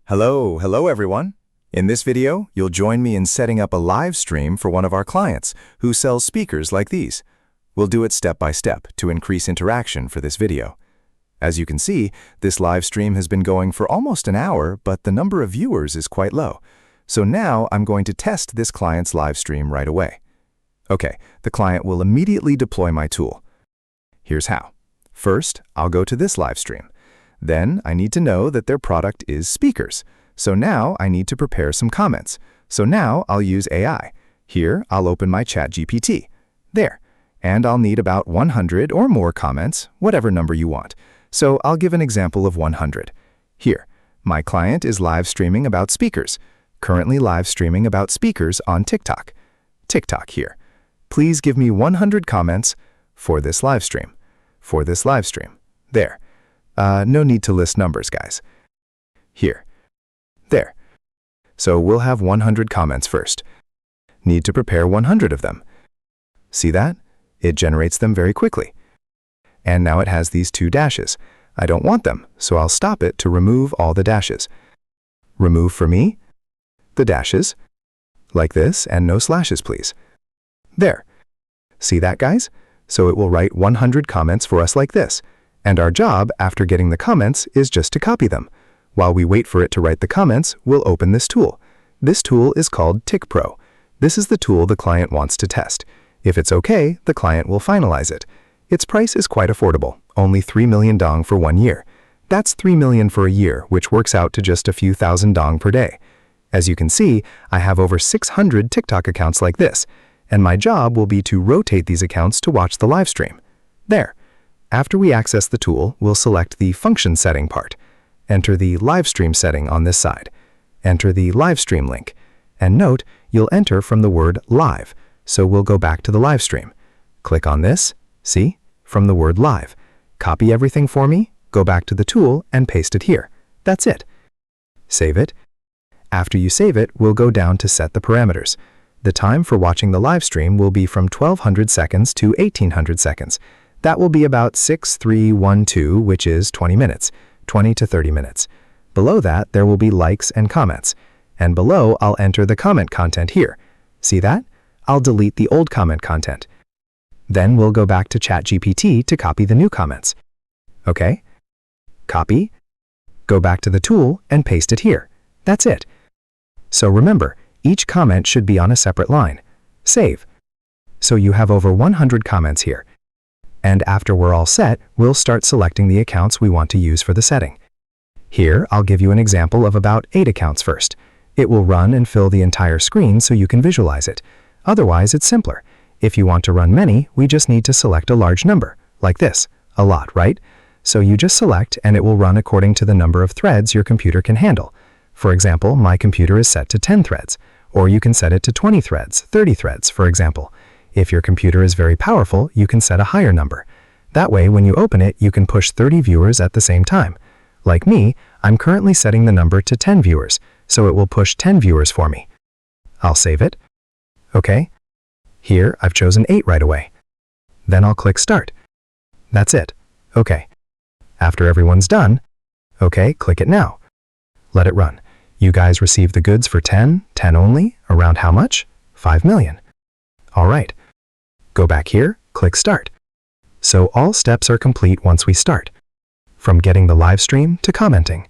Hello everyone. In this video, you'll join me in setting up a live stream for one of our clients who sells speakers like these. We'll do it step by step to increase interaction for this video. As you can see, this live stream has been going for almost an hour, but the number of viewers is quite low. So now I'm going to test this client's live stream right away. Okay, the client will immediately deploy my tool. Here's how. First, I'll go to this live stream. Then I need to know that their product is speakers. So now I need to prepare some comments. So now I'll use AI. Here, I'll open my ChatGPT. There. And I'll need about 100 or more comments, whatever number you want. So I'll give an example of 100. Here, my client is live streaming about speakers. Currently live streaming about speakers on TikTok. TikTok here. Please give me 100 comments for this live stream. For this live stream. There. No need to list numbers, guys. Here. There. So we'll have 100 comments first. Need to prepare 100 of them. See that? It generates them very quickly. And now it has these two dashes. I don't want them, so I'll stop it to remove all the dashes. Remove for me the dashes, like this, and no slashes, please. There. See that, guys? So it will write 100 comments for us like this. And our job, after getting the comments, is just to copy them. While we wait for it to write the comments, we'll open this tool. This tool is called Tick Pro. This is the tool the client wants to test. If it's okay, the client will finalize it. Its price is quite affordable, only 3 million dong for 1 year. That's 3 million for a year, which works out to just a few thousand dong per day. As you can see, I have over 600 TikTok accounts like this, and my job will be to rotate these accounts to watch the live stream. There. After we access the tool, we'll select the function setting part. Enter the live stream setting on this side. Enter the live stream link. And note, you'll enter from the word live, so we'll go back to the live stream. Click on this, see, from the word live. Copy everything for me, go back to the tool, and paste it here. That's it. Save it. After you save it, we'll go down to set the parameters. The time for watching the live stream will be from 1200 seconds to 1800 seconds. That will be about 6312, which is 20 minutes, 20 to 30 minutes. Below that, there will be likes and comments. And below, I'll enter the comment content here. See that? I'll delete the old comment content. Then we'll go back to ChatGPT to copy the new comments. Okay? Copy. Go back to the tool and paste it here. That's it. So remember, each comment should be on a separate line. Save. So you have over 100 comments here. And after we're all set, we'll start selecting the accounts we want to use for the setting. Here, I'll give you an example of about 8 accounts first. It will run and fill the entire screen so you can visualize it. Otherwise, it's simpler. If you want to run many, we just need to select a large number, like this. A lot, right? So you just select and it will run according to the number of threads your computer can handle. For example, my computer is set to 10 threads, or you can set it to 20 threads, 30 threads, for example. If your computer is very powerful, you can set a higher number. That way, when you open it, you can push 30 viewers at the same time. Like me, I'm currently setting the number to 10 viewers, so it will push 10 viewers for me. I'll save it. Okay. Here, I've chosen 8 right away. Then I'll click Start. That's it. Okay. After everyone's done, okay, click it now. Let it run. You guys received the goods for 10 only, around how much? 5 million. All right. Go back here, click Start. So all steps are complete once we start. From getting the live stream to commenting.